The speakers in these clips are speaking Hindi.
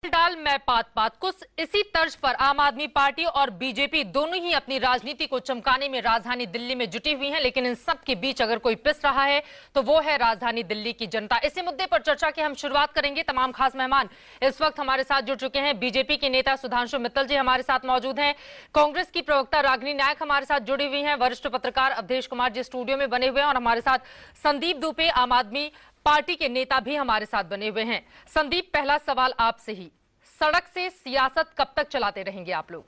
डाल मैं पात पात कुछ इसी तर्ज पर आम आदमी पार्टी और बीजेपी दोनों ही अपनी राजनीति को चमकाने में राजधानी दिल्ली में जुटी हुई हैं, लेकिन इन सब के बीच अगर कोई पिस रहा है तो वो है राजधानी दिल्ली की जनता। इसी मुद्दे पर चर्चा की हम शुरुआत करेंगे। तमाम खास मेहमान इस वक्त हमारे साथ जुड़ चुके हैं। बीजेपी के नेता सुधांशु मित्तल जी हमारे साथ मौजूद हैं। कांग्रेस की प्रवक्ता रागिनी नायक हमारे साथ जुड़ी हुई हैं। वरिष्ठ पत्रकार अवधेश कुमार जी स्टूडियो में बने हुए हैं और हमारे साथ संदीप दुबे आम आदमी पार्टी के नेता भी हमारे साथ बने हुए हैं। संदीप, पहला सवाल आपसे ही, सड़क से सियासत कब तक चलाते रहेंगे आप लोग?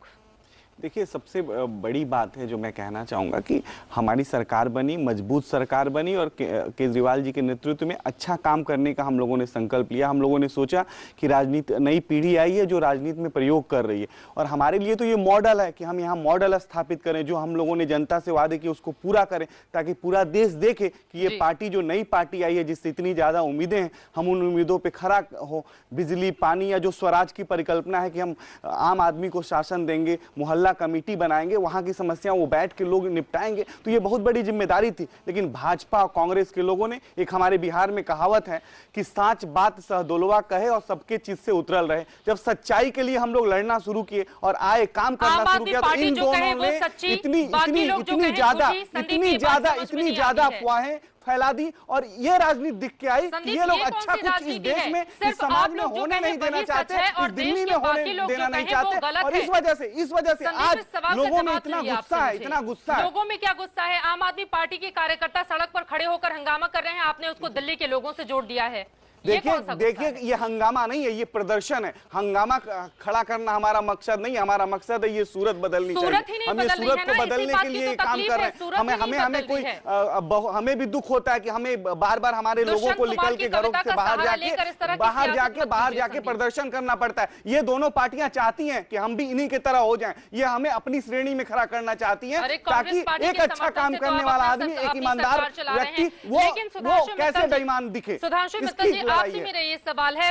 देखिए, सबसे बड़ी बात है जो मैं कहना चाहूँगा कि हमारी सरकार बनी, मजबूत सरकार बनी और केजरीवाल जी के नेतृत्व में अच्छा काम करने का हम लोगों ने संकल्प लिया। हम लोगों ने सोचा कि राजनीति, नई पीढ़ी आई है जो राजनीति में प्रयोग कर रही है और हमारे लिए तो ये मॉडल है कि हम यहाँ मॉडल स्थापित करें, जो हम लोगों ने जनता से वादे किए उसको पूरा करें, ताकि पूरा देश देखे कि ये पार्टी जो नई पार्टी आई है जिससे इतनी ज़्यादा उम्मीदें हैं, हम उन उम्मीदों पर खरा हो। बिजली, पानी या जो स्वराज की परिकल्पना है कि हम आम आदमी को शासन देंगे, मोहल्ला कमेटी बनाएंगे, वहां की समस्या वो बैठ के लोग निपटाएंगे, तो ये बहुत बड़ी जिम्मेदारी थी। लेकिन भाजपा और कांग्रेस के लोगों ने, एक हमारे बिहार में कहावत है कि साच बात सहदोलवा कहे और सबके चीज से उतरल रहे। जब सच्चाई के लिए हम लोग लड़ना शुरू किए और आए काम करना शुरू किया तो इन दोनों ने इतनी ज्यादा अफवाहें फैला दी और ये राजनीति दिख के आई कि ये लोग अच्छा कुछ इस देश में, इस समाज में होने नहीं देना चाहते, इस दिल्ली में होने देना नहीं चाहते और इस वजह से आज लोगों में इतना गुस्सा है। लोगों में क्या गुस्सा है? आम आदमी पार्टी के कार्यकर्ता सड़क पर खड़े होकर हंगामा कर रहे हैं, आपने उसको दिल्ली के लोगों से जोड़ दिया है। देखिए ये हंगामा नहीं है, ये प्रदर्शन है। हंगामा खड़ा करना हमारा मकसद नहीं है, हमारा मकसद है ये सूरत बदलनी चाहिए। हम ये सूरत को बदलने के लिए काम कर रहे हैं। हमें भी दुख होता है कि हमें बार बार हमारे लोगों को निकल के घरों से बाहर जाके प्रदर्शन करना पड़ता है। ये दोनों पार्टियां चाहती हैं कि हम भी इन्हीं की तरह हो जाएं। ये हमें अपनी श्रेणी में खड़ा करना चाहती हैं ताकि एक अच्छा काम करने वाला आदमी, एक ईमानदार व्यक्ति वो कैसे बेईमान दिखे। सुधांशु मित्तल जी, आपसे मेरा ये सवाल है,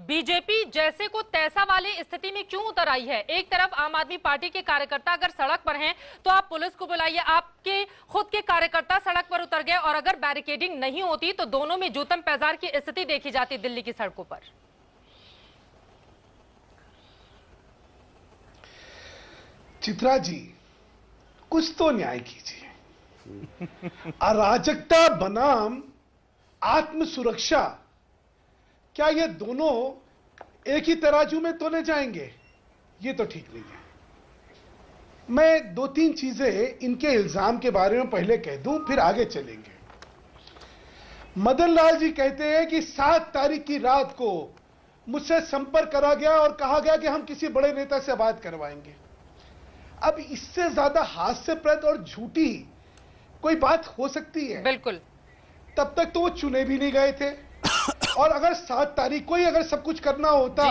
बीजेपी जैसे को तैसा वाली स्थिति में क्यों उतर आई है? एक तरफ आम आदमी पार्टी के कार्यकर्ता अगर सड़क पर हैं तो आप पुलिस को बुलाइए, आपके खुद के कार्यकर्ता सड़क पर उतर गए और अगर बैरिकेडिंग नहीं होती तो दोनों में जूतम पैजार की स्थिति देखी जाती दिल्ली की सड़कों पर। चित्रा जी, कुछ तो न्याय कीजिए। अराजकता बनाम आत्म सुरक्षा, क्या ये दोनों एक ही तराजू में तोले जाएंगे? ये तो ठीक नहीं है। मैं दो तीन चीजें इनके इल्जाम के बारे में पहले कह दूं, फिर आगे चलेंगे। मदन लाल जी कहते हैं कि 7 तारीख की रात को मुझसे संपर्क करा गया और कहा गया कि हम किसी बड़े नेता से बात करवाएंगे। अब इससे ज्यादा हास्यप्रद और झूठी कोई बात हो सकती है? बिल्कुल। तब तक तो वो चुने भी नहीं गए थे और अगर 7 तारीख को ही अगर सब कुछ करना होता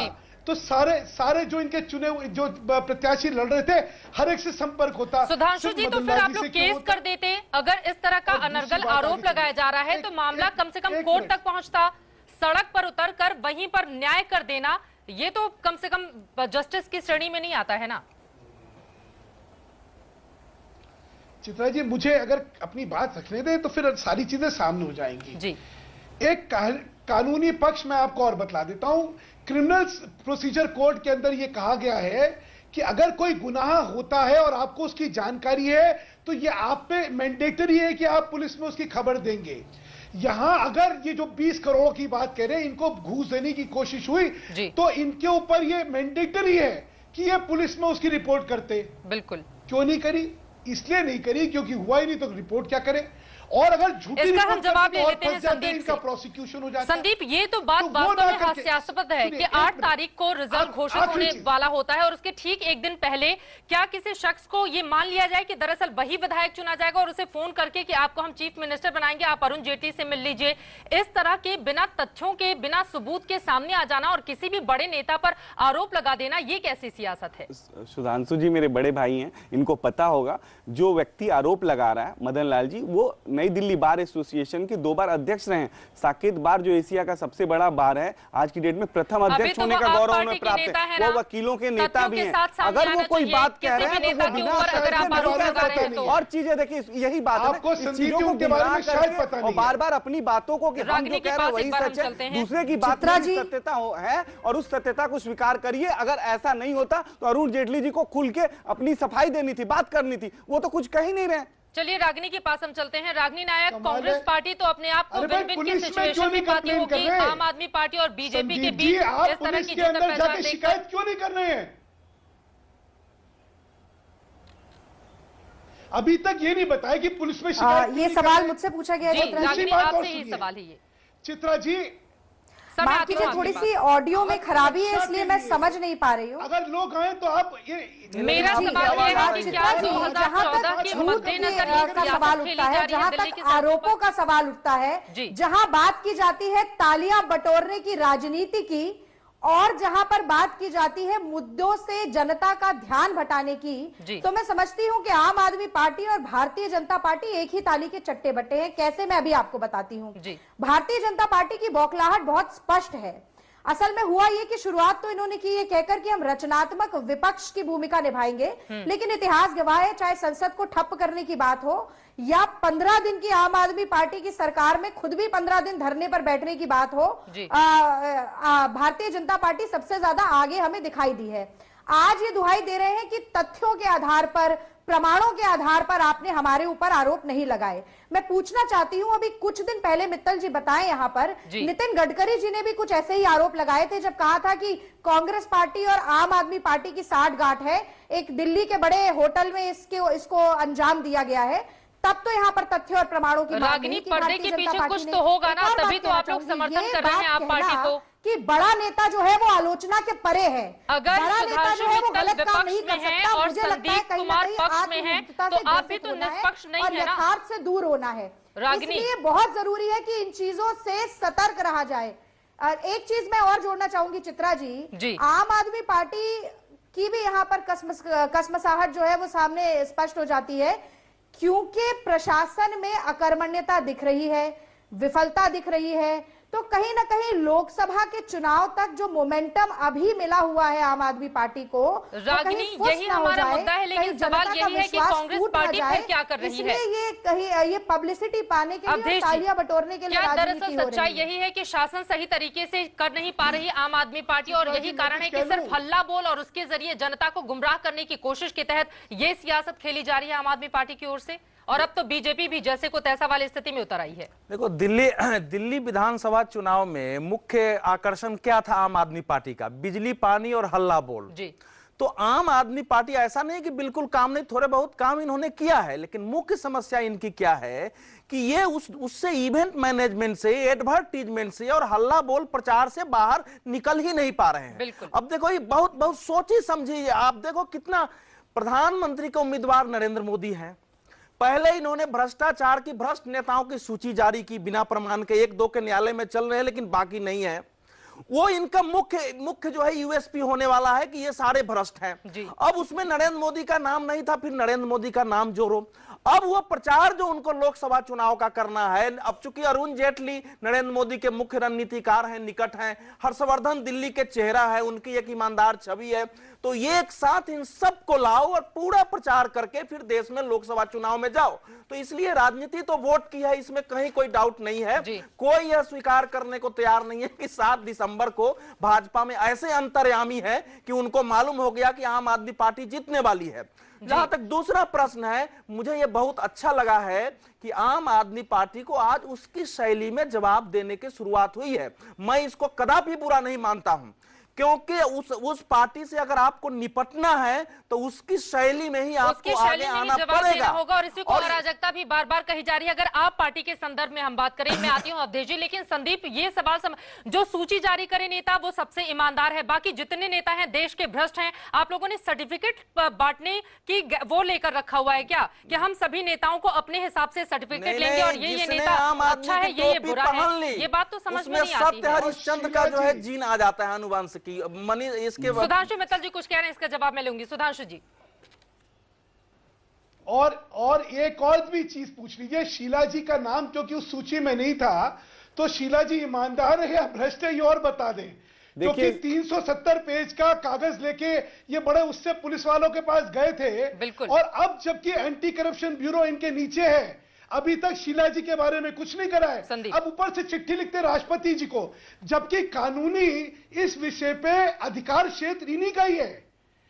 तो सारे जो इनके चुने जो प्रत्याशी लड़ रहे थे हर एक से संपर्क होता। सुधांशु जी, तो फिर आप लोग केस कर देते। अगर इस तरह का अनर्गल आरोप लगाया जा रहा है तो मामला कम से कम कोर्ट तक पहुंचता। सड़क पर उतरकर वहीं पर न्याय कर देना, ये तो कम से कम जस्टिस की श्रेणी में नहीं आता है ना। चित्रा जी, मुझे अगर अपनी बात रखने दें तो फिर सारी चीजें सामने हो जाएंगी जी। एक कानूनी पक्ष मैं आपको और बतला देता हूं। क्रिमिनल प्रोसीजर कोड के अंदर यह कहा गया है कि अगर कोई गुनाह होता है और आपको उसकी जानकारी है तो यह आप पे मैंडेटरी है कि आप पुलिस में उसकी खबर देंगे। यहां अगर ये जो 20 करोड़ की बात कह रहे हैं, इनको घूस देने की कोशिश हुई तो इनके ऊपर यह मैंडेटरी है कि ये पुलिस में उसकी रिपोर्ट करते। बिल्कुल। क्यों नहीं करी? इसलिए नहीं करी क्योंकि हुआ ही नहीं, तो रिपोर्ट क्या करे? और अगर झूठी इसका हम जवाब ले लेते हैं संदीप से। प्रोसिक्यूशन हो जाता है। संदीप, ये तो बात वास्तव में हास्यास्पद है कि 8 तारीख को रिजल्ट घोषित होने वाला होता है और उसके ठीक एक दिन पहले क्या किसी शख्स को ये मान लिया जाए कि दरअसल वही विधायक चुना जाएगा और उसे फोन करके कि आपको हम चीफ मिनिस्टर बनाएंगे, आप अरुण जेटली से मिल लीजिए। इस तरह के बिना तथ्यों के, बिना सबूत के सामने आ जाना और किसी भी बड़े नेता पर आरोप लगा देना, ये कैसी सियासत है? सुधांशु जी मेरे बड़े भाई हैं, इनको पता होगा। जो व्यक्ति आरोप लगा रहा है, मदन लाल जी, वो नई दिल्ली बार एसोसिएशन की 2 बार अध्यक्ष रहे हैं। साकेत बार जो एशिया का सबसे बड़ा बार है, आज की डेट में प्रथम अध्यक्ष होने का गौरव उन्हें प्राप्त है। वो वकीलों के नेता भी हैं। अगर वो कोई बात कह रहे हैं तो वो बिना और चीजें देखिए, यही बात है, चीजों को गुमराह करके और बार बार अपनी बातों को हम जो कह रहे हैं वही सच है, दूसरे की बात में सत्यता है और उस सत्यता को स्वीकार करिए। अगर ऐसा नहीं होता तो अरुण जेटली जी को खुल के अपनी सफाई देनी थी, बात करनी थी, वो तो कुछ कह ही नहीं रहे। चलिए रागिनी के पास हम चलते हैं। रागिनी नायक, कांग्रेस पार्टी तो अपने आप को विन विन की सिचुएशन में पाती होगी, आम आदमी पार्टी और बीजेपी के बीच इस तरह की शिकायत क्यों नहीं कर रहे हैं? अभी तक ये नहीं बताया कि पुलिस में शिकायत। ये सवाल मुझसे पूछा गया है रागिनी, आपसे ही सवाल है ये। चित्रा जी, माफ कीजिए, थोड़ी सी ऑडियो में खराबी है इसलिए मैं समझ नहीं पा रही हूँ। अगर लोग आए तो आप ये मेरा सवाल ये है कि क्या 2014 के मद्देनजर का सवाल उठता है, जहाँ तक आरोपों का सवाल उठता है, जहाँ बात की जाती है तालियां बटोरने की राजनीति की और जहां पर बात की जाती है मुद्दों से जनता का ध्यान भटाने की, तो मैं समझती हूं कि आम आदमी पार्टी और भारतीय जनता पार्टी एक ही ताली के चट्टे बट्टे हैं। कैसे, मैं अभी आपको बताती हूं। भारतीय जनता पार्टी की बौखलाहट बहुत स्पष्ट है। असल में हुआ ये कि शुरुआत तो इन्होंने की ये कहकर कि हम रचनात्मक विपक्ष की भूमिका निभाएंगे, लेकिन इतिहास गवाह है, चाहे संसद को ठप करने की बात हो या 15 दिन की आम आदमी पार्टी की सरकार में खुद भी 15 दिन धरने पर बैठने की बात हो, भारतीय जनता पार्टी सबसे ज्यादा आगे हमें दिखाई दी है। आज ये दुहाई दे रहे हैं कि तथ्यों के आधार पर, प्रमाणों के आधार पर आपने हमारे ऊपर आरोप नहीं लगाए। मैं पूछना चाहती हूं, अभी कुछ दिन पहले मित्तल जी बताएं यहां पर, नितिन गडकरी जी ने भी कुछ ऐसे ही आरोप लगाए थे जब कहा था कि कांग्रेस पार्टी और आम आदमी पार्टी की साठगांठ है, एक दिल्ली के बड़े होटल में इसको अंजाम दिया गया है। तब तो यहाँ पर तथ्य और प्रमाणों की रागिनी, पर्दे के पीछे कुछ तो होगा ना, तभी तो आप लोग समर्थन कर रहे हैं आप पार्टी को कि बड़ा नेता जो है वो आलोचना के परे है। अगर सुधांशु मित्तल विपक्ष में है और संदीप कुमार पक्ष में है तो आप भी तो निष्पक्ष नहीं है ना, यथार्थ से दूर होना है। इसलिए बहुत जरूरी है कि इन चीजों से सतर्क रहा जाए। एक चीज मैं और जोड़ना चाहूंगी चित्रा जी, आम आदमी पार्टी की भी यहाँ पर कसमसाहट जो है वो सामने स्पष्ट हो जाती है, क्योंकि प्रशासन में अकर्मण्यता दिख रही है, विफलता दिख रही है। तो कहीं ना कहीं लोकसभा के चुनाव तक जो मोमेंटम अभी मिला हुआ है आम आदमी पार्टी को, रागिनी यही हमारा मुद्दा है, लेकिन सवाल यही है कि कांग्रेस पार्टी फिर क्या कर रही है? ये कहीं ये पब्लिसिटी पाने के लिए, तालियां बटोरने के लिए दरअसल सच्चाई यही है कि शासन सही तरीके से कर नहीं पा रही आम आदमी पार्टी, और यही कारण है कि सिर्फ हल्ला बोल और उसके जरिए जनता को गुमराह करने की कोशिश के तहत ये सियासत खेली जा रही है आम आदमी पार्टी की ओर से। और अब तो बीजेपी भी जैसे को तैसा वाली स्थिति में उतर आई है। देखो, दिल्ली विधानसभा चुनाव में मुख्य आकर्षण क्या था आम आदमी पार्टी का? बिजली, पानी और हल्ला बोल जी। तो आम आदमी पार्टी ऐसा नहीं कि बिल्कुल काम नहीं, थोड़े बहुत काम इन्होंने किया है, लेकिन मुख्य समस्या इनकी क्या है कि ये उससे इवेंट मैनेजमेंट से, एडवर्टीजमेंट से और हल्ला बोल प्रचार से बाहर निकल ही नहीं पा रहे हैं। अब देखो, ये बहुत बहुत सोची समझी, आप देखो कितना, प्रधानमंत्री के उम्मीदवार नरेंद्र मोदी हैं। पहले इन्होंने भ्रष्टाचार की, भ्रष्ट नेताओं की सूची जारी की बिना प्रमाण के, 1-2 के न्यायालय में चल रहे हैं लेकिन बाकी नहीं है। वो इनका मुख्य जो है यूएसपी होने वाला है कि ये सारे भ्रष्ट हैं। अब उसमें नरेंद्र मोदी का नाम नहीं था, फिर नरेंद्र मोदी का नाम जोड़ो। अब वो प्रचार जो उनको लोकसभा चुनाव का करना है, अब चूंकि अरुण जेटली नरेंद्र मोदी के मुख्य रणनीतिकार हैं, निकट हैं, हर्षवर्धन दिल्ली के चेहरा है, उनकी एक ईमानदार छवि है, तो ये एक साथ इन सबको लाओ और पूरा प्रचार करके फिर देश में लोकसभा चुनाव में जाओ। तो इसलिए राजनीति तो वोट की है, इसमें कहीं कोई डाउट नहीं है। कोई यह स्वीकार करने को तैयार नहीं है कि 7 दिसंबर को भाजपा में ऐसे अंतर्यामी है कि उनको मालूम हो गया कि आम आदमी पार्टी जीतने वाली है। जहां तक दूसरा प्रश्न है, मुझे यह बहुत अच्छा लगा है कि आम आदमी पार्टी को आज उसकी शैली में जवाब देने की शुरुआत हुई है। मैं इसको कदापि बुरा नहीं मानता हूं, क्योंकि उस पार्टी से अगर आपको निपटना है तो उसकी शैली में ही आपको आगे आना पड़ेगा होगा। और इसी को अराजकता भी बार बार कही जा रही है। अगर आप पार्टी के संदर्भ में हम बात करें, मैं आती हूं अवधेश जी, लेकिन संदीप ये सवाल जो सूची जारी करे नेता वो सबसे ईमानदार है, बाकी जितने नेता हैं देश के भ्रष्ट हैं। आप लोगों ने सर्टिफिकेट बांटने की वो लेकर रखा हुआ है क्या कि हम सभी नेताओं को अपने हिसाब से सर्टिफिकेट लेंगे और ये नेता अच्छा है, ये बुरा है? ये बात तो समझ में नहीं आती है। हरिश्चंद्र का जो है जीन आ जाता है अनुवंश की मनी। इसके सुधांशु मित्तल जी कुछ कह रहे हैं, इसका जवाब मैं लूंगी। सुधांशु जी, और एक और भी चीज पूछ लीजिए, शीला जी का नाम क्योंकि उस सूची में नहीं था, तो शीला जी ईमानदार है या भ्रष्ट है ये और बता दें, क्योंकि 370 पेज का कागज लेके ये बड़े उससे पुलिस वालों के पास गए थे, और अब जबकि एंटी करप्शन ब्यूरो इनके नीचे है, अभी तक शीला जी के बारे में कुछ नहीं करा है, अब ऊपर से चिट्ठी लिखते राष्ट्रपति जी को, जबकि कानूनी इस विषय पे अधिकार क्षेत्र इन्हीं का ही है,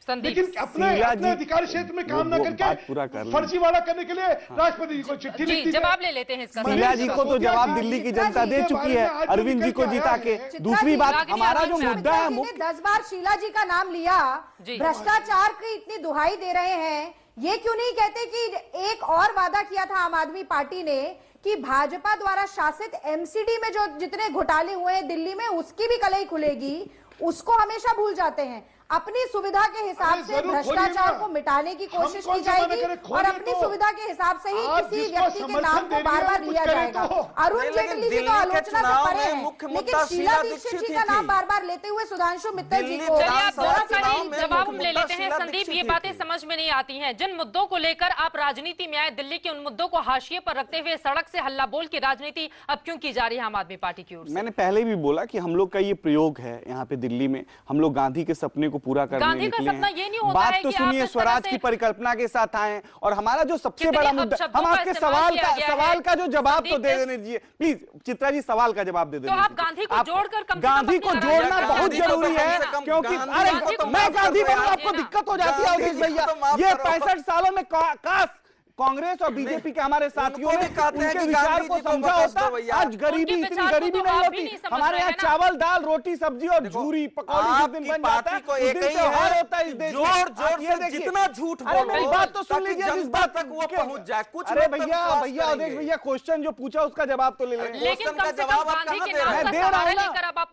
लेकिन अपने अधिकार क्षेत्र में काम ना करके फर्जीवाड़ा करने के लिए राष्ट्रपति जी को चिट्ठी लिखी। जवाब ले लेते हैं इसका। शीला जी को तो जवाब दिल्ली की जनता दे चुकी है, अरविंद जी को जिता के। दूसरी बात, हमारा जो मुद्दा है, 10 बार शीला जी का नाम लिया, भ्रष्टाचार की इतनी दुहाई दे रहे हैं, ये क्यों नहीं कहते कि एक और वादा किया था आम आदमी पार्टी ने कि भाजपा द्वारा शासित एमसीडी में जो जितने घोटाले हुए हैं दिल्ली में, उसकी भी कलई खुलेगी, उसको हमेशा भूल जाते हैं। अपनी सुविधा के हिसाब से भ्रष्टाचार को मिटाने की कोशिश की जाएगी और अपनी सुविधा के हिसाब से ही किसी व्यक्ति के नाम को बार बार लिया जाएगा। अरुण जेटली जी तो आलोचना से परे हैं, लेकिन शीला दीक्षित जी का नाम बार बार लेते हुए सुधांशु मित्तल जी को जवाब हम ले लेते हैं। संदीप, ये बातें समझ में नहीं आती हैं, जिन मुद्दों को लेकर आप राजनीति में आए, दिल्ली के उन मुद्दों को हाशिए पर रखते हुए सड़क से हल्ला बोल की राजनीति अब क्यों की जा रही है आम आदमी पार्टी की ओर से? मैंने पहले भी बोला कि हम लोग का ये प्रयोग है यहाँ पे दिल्ली में, हम लोग गांधी के सपने को पूरा करने निकले हैं। बात तो सुनिए, स्वराज की परिकल्पना के साथ आए और हमारा जो सबसे बड़ा मुद्दा, हम आपके सवाल का जो जवाब तो दे देने दीजिए प्लीज। चित्रा जी, सवाल का जवाब दे देना। तो आप गांधी को जोड़कर गांधी को जोड़ना बहुत जरूरी है, क्योंकि अरे मैं गांधी बनूं आपको दिक्कत हो जाती है भैया। ये 65 सालों में काश कांग्रेस और बीजेपी के हमारे साथियों ने उनके विचार को समझा होता। आज गरीबी, इतनी गरीबी नहीं होती। हमारे यहाँ चावल दाल रोटी सब्जी और झूरी पकौड़ी जिस दिन बन जाता है उस दिन त्योहार होता है इस देश में। जोर से जितना झूठ बोलो, मेरी बात तो सुन लीजिए, जिस बात तक वो पहुंच जाए कुछ। अरे भैया अवधेश भैया, क्वेश्चन जो पूछा उसका जवाब तो ले लें। क्वेश्चन का जवाब आप कहां दे रहे हैं? मैं दे रहा हूं ना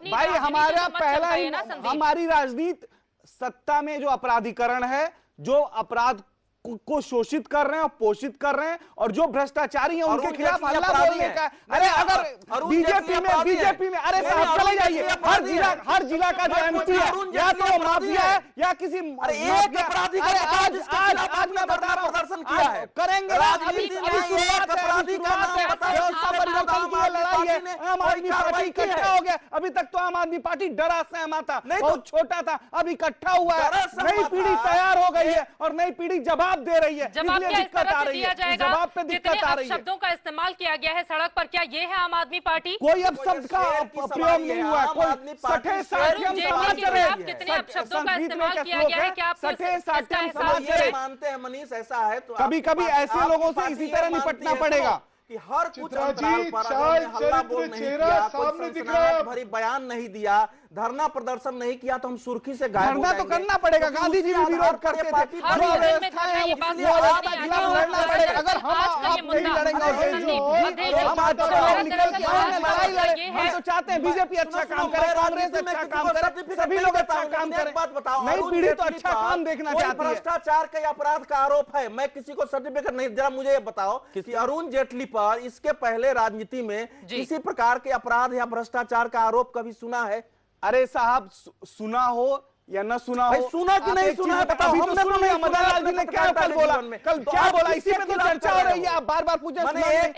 भाई, हमारा पहला ही, हमारी राजनीति सत्ता में जो अपराधीकरण है, जो अपराध को शोषित कर रहे हैं और पोषित कर रहे हैं, और जो भ्रष्टाचारी हैं उनके खिलाफ हल्ला बोलने का। अरे अगर बीजेपी में अरे साहब चले जाइए, हर जिला का जो एमपी है या तो माफिया है या किसी एक अपराधी आज मैं बता रहा हूं प्रदर्शन किया है, करेंगे अपराधी का व्यवस्था परिवर्तन की लड़ाई है। आम आदमी पार्टी इकट्ठा हो गया, अभी तक तो आम आदमी पार्टी डरा सहमा था, बहुत छोटा था, अब इकट्ठा हुआ है, नई पीढ़ी तैयार हो गई है और नई पीढ़ी जवाब दे रही है। जवाब क्या इस तरह से दिया जाएगा? जवाब पे दिक्कत आ रही है। शब्दों का इस्तेमाल किया गया है सड़क पर, क्या ये है आम आदमी पार्टी? कोई अब शब्द का प्रयोग नहीं हुआ, कोई सठे साठियम समाचार, कितने अब शब्दों का इस्तेमाल किया गया है? क्या आप सठे साठियम समाचार मानते हैं मनीष? ऐसा है तो कभी कभी ऐसे लोगों से इसी तरह निपटना पड़ेगा कि हर कुछ अंतराल पर हल्ला बोल नहीं किया, कोई सनसनाहट भरी बयान नहीं दिया, धरना प्रदर्शन नहीं किया तो हम सुर्खी से गायब हो जाएंगे। तो करना पड़ेगा, गांधी जी भी विरोध करते थे। अगर हम नहीं लड़ेंगे, हम तो चाहते हैं बीजेपी अच्छा काम करे, कांग्रेस अच्छा काम करे, सभी लोग अच्छा काम करें। बात बताओ, नई पीढ़ी तो अच्छा काम देखना चाहती है। भ्रष्टाचार का अपराध का आरोप है, मैं किसी को सर्टिफिकेट नहीं, जरा मुझे ये बताओ कि अरुण जेटली पर इसके पहले राजनीति में किसी प्रकार के अपराध या भ्रष्टाचार का आरोप कभी सुना है? अरे साहब, सुना हो या न सुना हो, सुना कि नहीं सुना है बताओ। हमने सुना, मदन लाल जी ने क्या कल बोला, कल क्या बोला, इसी पे तो चर्चा हो रही है। आप बार बार पूछे,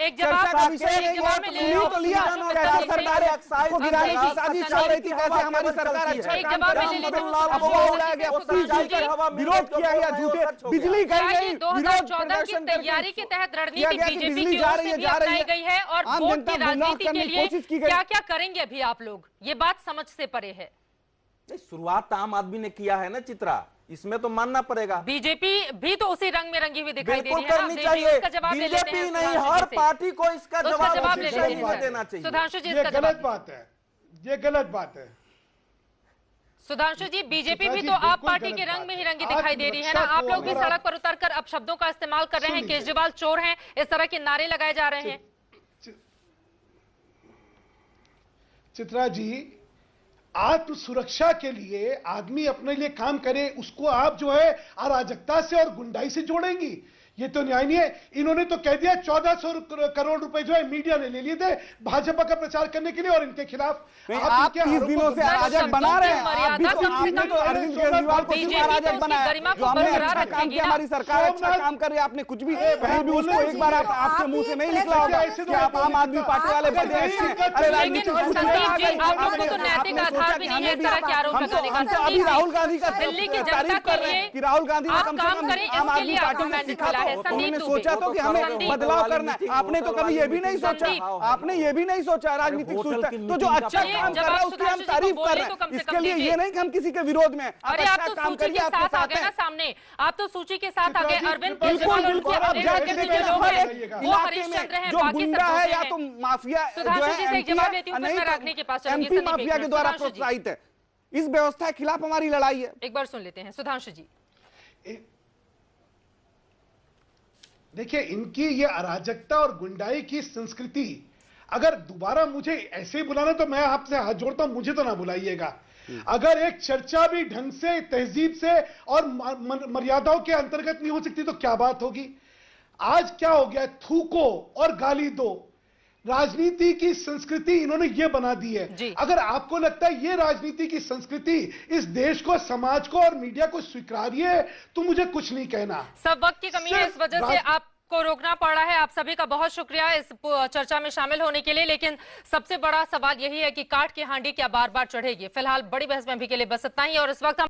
एक जवाब का विषय नहीं तो लिया। सरकार को गिराने की साजिश चल रही थी, कैसे हमारी सरकार अच्छा काम कर रही है, अफवाह उड़ाया गया, विरोध किया गया, झूठे बिजली गई, 2014 की तैयारी के तहत रणनीति बीजेपी की ओर से भी अपनाई गई है और वोट की राजनीति के लिए क्या क्या करेंगे अभी आप लोग, ये बात समझ से परे है। शुरुआत तो आम आदमी ने किया है ना चित्रा, इसमें तो मानना पड़ेगा। बीजेपी भी तो उसी रंग में रंगी हुई दिखाई दे रही है। करनी चाहिए, बीजेपी नहीं, हर पार्टी को इसका जवाब देना चाहिए। सुधांशु जी, ये गलत बात है, ये गलत बात है। सुधांशु जी, बीजेपी भी तो आप पार्टी के रंग में ही रंगी दिखाई दे रही है ना। आप लोग भी सड़क पर उतरकर अब शब्दों का इस्तेमाल कर रहे हैं, केजरीवाल चोर हैं, इस तरह के नारे लगाए जा रहे हैं। चित्रा जी, आत्म सुरक्षा के लिए आदमी अपने लिए काम करे, उसको आप जो है अराजकता से और गुंडाई से जोड़ेंगी, ये तो न्याय नहीं है। इन्होंने तो कह दिया 1400 करोड़ रुपए जो है मीडिया ने ले लिए थे भाजपा का प्रचार करने के लिए और इनके खिलाफ। आप 30 दिनों से अराजक बना रहे हैं। आपने तो अरविंद केजरीवाल को सिर्फ अराजक बनाया। जो हमने अच्छा काम किया, हमारी सरकार अच्छा काम कर रही है, आपने कुछ भी कहीं भी उसको एक बार आपके मुंह से नहीं निकला होगा कि आप आम आदमी पार्टी वाले बड़े अच्छे हैं। अरे राजनीति अभी राहुल गांधी का तारीफ कर रहे हैं कि राहुल गांधी ने कम से कम आम आदमी पार्टी ने सीखा, तो उन्होंने सोचा तो कि हमें बदलाव करना है। आपने तो कभी ये भी नहीं सोचा, आपने ये भी नहीं सोचा राजनीतिक सोचता, तो जो अच्छा काम कर रहा है उसकी हम तारीफ कर रहे हैं। इसके लिए ये नहीं कि हम किसी के विरोध में। अरे आप तो सूची के साथ आ गए ना सामने, आप तो सूची के साथ आ गए। अरविंद बिल्कुल बिल्कुल, आप जाके देखिए इलाके में जो गुंडा है या तो माफिया जो है एमपी माफिया के द्वारा प्रोत्साहित है, इस व्यवस्था के खिलाफ हमारी लड़ाई है। एक बार सुन लेते हैं सुधांशु जी। देखिए, इनकी ये अराजकता और गुंडाई की संस्कृति अगर दोबारा मुझे ऐसे ही बुलाना तो मैं आपसे हाथ जोड़ता हूं, मुझे तो ना बुलाइएगा। अगर एक चर्चा भी ढंग से, तहजीब से और मर्यादाओं के अंतर्गत नहीं हो सकती तो क्या बात होगी। आज क्या हो गया, थूको और गाली दो, राजनीति की संस्कृति इन्होंने ये बना दी है। अगर आपको लगता है ये राजनीति की संस्कृति इस देश को, समाज को और मीडिया को स्वीकार्य है तो मुझे कुछ नहीं कहना। सब वक्त की कमी है, इस वजह से आपको रोकना पड़ा है। आप सभी का बहुत शुक्रिया इस चर्चा में शामिल होने के लिए, लेकिन सबसे बड़ा सवाल यही है कि काठ की हांडी क्या बार बार चढ़ेगी। फिलहाल बड़ी बहस में अभी के लिए बस इतना ही, और इस वक्त